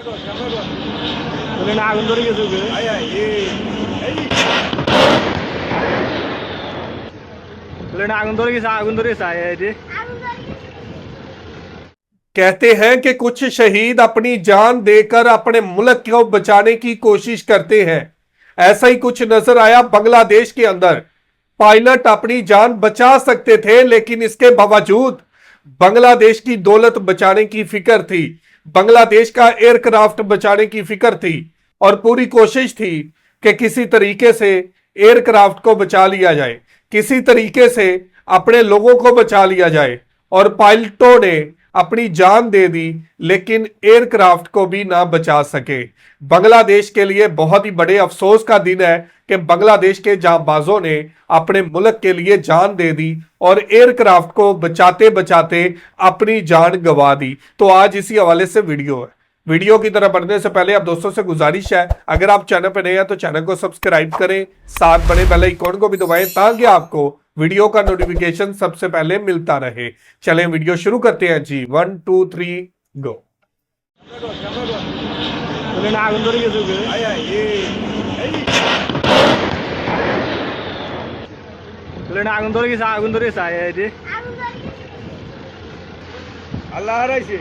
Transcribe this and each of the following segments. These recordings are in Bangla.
আগুন ধরে গেছে আগুন ধরে গেছে আগুন ধরে গেছে। कहते हैं कि कुछ शहीद अपनी जान देकर अपने मुल्क को बचाने की कोशिश करते हैं। ऐसा ही कुछ नजर आया बांग्लादेश के अंदर। पायलट अपनी जान बचा सकते थे, लेकिन इसके बावजूद बांग्लादेश की दौलत बचाने की फिक्र थी, बांग्लादेश का एयरक्राफ्ट बचाने की फिक्र थी और पूरी कोशिश थी कि किसी तरीके से एयरक्राफ्ट को बचा लिया जाए, किसी तरीके से अपने लोगों को बचा लिया जाए। और पायलटों ने अपनी जान दे दी, लेकिन एयरक्राफ्ट को भी ना बचा सके। बांग्लादेश के लिए बहुत ही बड़े अफसोस का दिन है कि बांग्लादेश के जांबाजों ने अपने मुल्क के लिए जान दे दी और एयरक्राफ्ट को बचाते बचाते अपनी जान गंवा दी। तो आज इसी हवाले से वीडियो है। वीडियो की तरफ बढ़ने से पहले आप दोस्तों से गुजारिश है, अगर आप चैनल पर नए हैं तो चैनल को सब्सक्राइब करें, साथ बने बेल आइकन को भी दबाएं ताकि आपको वीडियो का नोटिफिकेशन सबसे पहले मिलता रहे। चलें वीडियो शुरू करते हैं जी। 1 2 3 गो। আগুন ধরে গেছে আগুন ধরে গেছে আগুন ধরে গেছে আল্লাহ হারাইছে।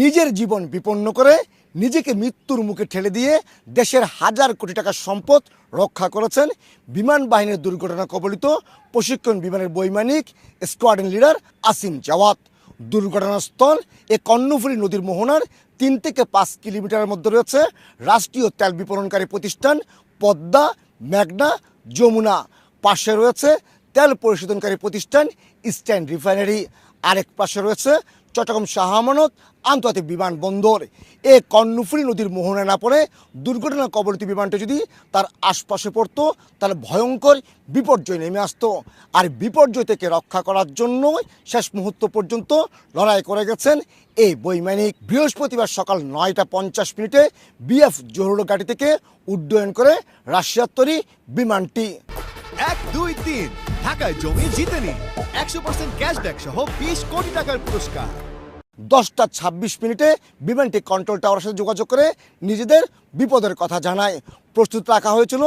নিজের জীবন বিপন্ন করে নিজেকে মৃত্যুর মুখে ঠেলে দিয়ে দেশের হাজার কোটি টাকার সম্পদ রক্ষা করেছেন বিমান বাহিনীর দুর্ঘটনা কবলিত প্রশিক্ষণ বিমানের বৈমানিক স্কোয়াড্রন লিডার আসিম জাওয়াত। দুর্ঘটনাস্থল এ কর্ণফুলী নদীর মোহনার 3 থেকে 5 কিলোমিটারের মধ্যে রয়েছে রাষ্ট্রীয় তেল বিপণনকারী প্রতিষ্ঠান পদ্মা, মেঘনা, যমুনা। পাশে রয়েছে তেল পরিশোধনকারী প্রতিষ্ঠান ইস্টার্ন রিফাইনারি। আরেক পাশে রয়েছে চট্টগ্রাম শাহ আমানত আন্তর্জাতিক বিমানবন্দর। এ কর্ণফুলী নদীর মোহনায় না পড়ে দুর্ঘটনা কবলিত বিমানটি যদি তার আশপাশে পড়তো তাহলে ভয়ঙ্কর বিপর্যয় নেমে আসতো। আর বিপর্যয় থেকে রক্ষা করার জন্য শেষ মুহূর্ত পর্যন্ত লড়াই করে গেছেন এই বৈমানিক। বৃহস্পতিবার সকাল 9টা 50 মিনিটে বিএফ জহুরুল গাড়ি থেকে উড্ডয়ন করে রাশিয়ার তৈরি বিমানটি। 1 2 3 ঢাকায় জমি জিতে নিন 100% ক্যাশব্যাক সহ 20 কোটি টাকার পুরস্কার। 10টা 26 মিনিটে বিমানটি কন্ট্রোল টাওয়ারের সাথে যোগাযোগ করে নিজেদের বিপদের কথা জানায়। প্রস্তুত রাখা হয়েছিল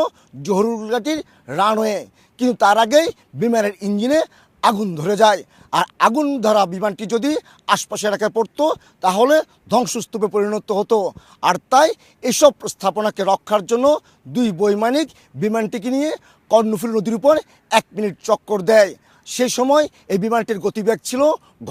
জহুরুলঘাটির রানওয়ে, কিন্তু তার আগেই বিমানের ইঞ্জিনে আগুন ধরে যায়। আর আগুন ধরা বিমানটি যদি আশপাশে এলাকায় পড়তো তাহলে ধ্বংসস্তূপে পরিণত হতো। আর তাই এসব স্থাপনাকে রক্ষার জন্য 2 বৈমানিক বিমানটিকে নিয়ে কর্ণফুলী নদীর উপর 1 মিনিট চক্কর দেয়। সেই সময় এই বিমানটির গতিবেগ ছিল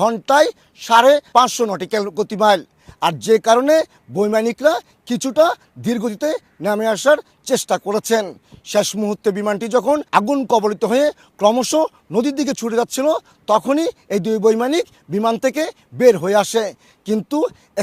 ঘন্টায় 550 নটিক্যাল গতিমাইল। আর যে কারণে বৈমানিকরা কিছুটা ধীর গতিতে নেমে আসার চেষ্টা করেছেন। শেষ মুহূর্তে বিমানটি যখন আগুন কবলিত হয়ে ক্রমশ নদীর দিকে ছুটে যাচ্ছিল তখনই এই 2 বৈমানিক বিমান থেকে বের হয়ে আসে। কিন্তু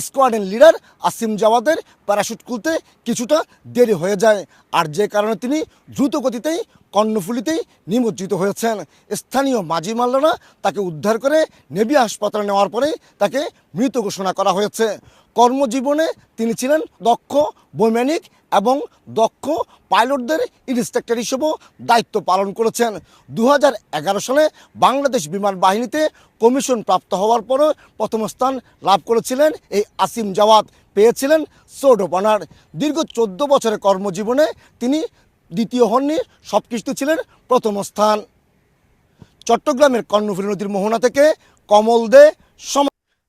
স্কোয়াড্রন লিডার আসিম জাওয়াদের প্যারাশুট খুলতে কিছুটা দেরি হয়ে যায়, আর যে কারণে তিনি দ্রুত গতিতেই কর্ণফুলীতেই নিমজ্জিত হয়েছেন। স্থানীয় মাঝি মাল্লারা তাকে উদ্ধার করে নেভি হাসপাতালে নেওয়ার পরে তাকে মৃত ঘোষণা করা হয়েছে। কর্মজীবনে তিনি ছিলেন দক্ষ বৈমানিক এবং দক্ষ পাইলটদের ইন্সট্রাক্টর হিসেবেও দায়িত্ব পালন করেছেন। 2011 সালে বাংলাদেশ বিমান বাহিনীতে কমিশন প্রাপ্ত হওয়ার পরও প্রথম স্থান লাভ করেছিলেন এই আসিম জাওয়াত, পেয়েছিলেন সোডো অনার। দীর্ঘ 14 বছরের কর্মজীবনে তিনি দ্বিতীয় হননি, সব কিছুতে ছিলেন প্রথম স্থান। চট্টগ্রামের কর্ণফুলী নদীর মোহনা থেকে কমল দে।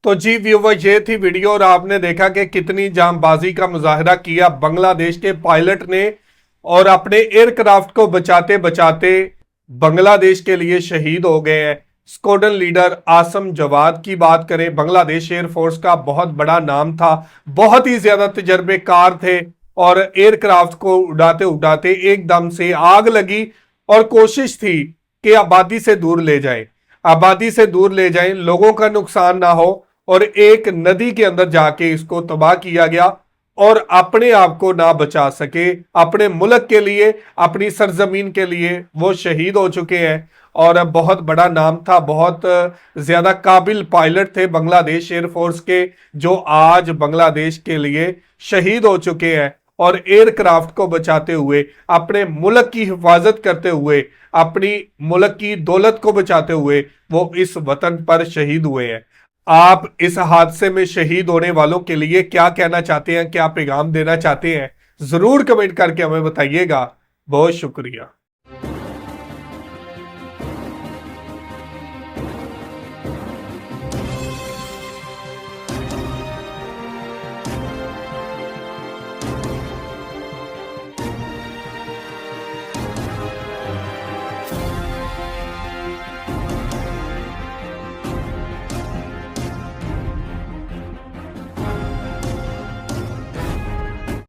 तो जी व्यूवर, ये थी वीडियो और आपने देखा कि कितनी जांबाजी का मुजाहरा किया बांग्लादेश के पायलट ने और अपने एयरक्राफ्ट को बचाते बचाते बांग्लादेश के लिए शहीद हो गए हैं। स्क्वाड्रन लीडर आसम जवाद की बात करें, बांग्लादेश एयरफोर्स का बहुत बड़ा नाम था, बहुत ही ज्यादा तजर्बेकार थे और एयरक्राफ्ट को उड़ाते उड़ाते एकदम से आग लगी और कोशिश थी कि आबादी से दूर ले जाए, आबादी से दूर ले जाए, लोगों का नुकसान ना हो। और एक नदी के अंदर जाके इसको तबाह किया गया और अपने आप को ना बचा सके, अपने मुल्क के लिए, अपनी सरजमीन के लिए वो शहीद हो चुके हैं। और बहुत बड़ा नाम था, बहुत ज्यादा काबिल पायलट थे बांग्लादेश एयरफोर्स के, जो आज बांग्लादेश के लिए शहीद हो चुके हैं। और एयरक्राफ्ट को बचाते हुए, अपने मुल्क की हिफाजत करते हुए, अपनी मुल्क की दौलत को बचाते हुए वो इस वतन पर शहीद हुए हैं। आप इस हादसे में शहीद होने वालों के लिए क्या कहना चाहते हैं, क्या पैगाम देना चाहते हैं, जरूर कमेंट करके हमें बताइएगा। बहुत शुक्रिया।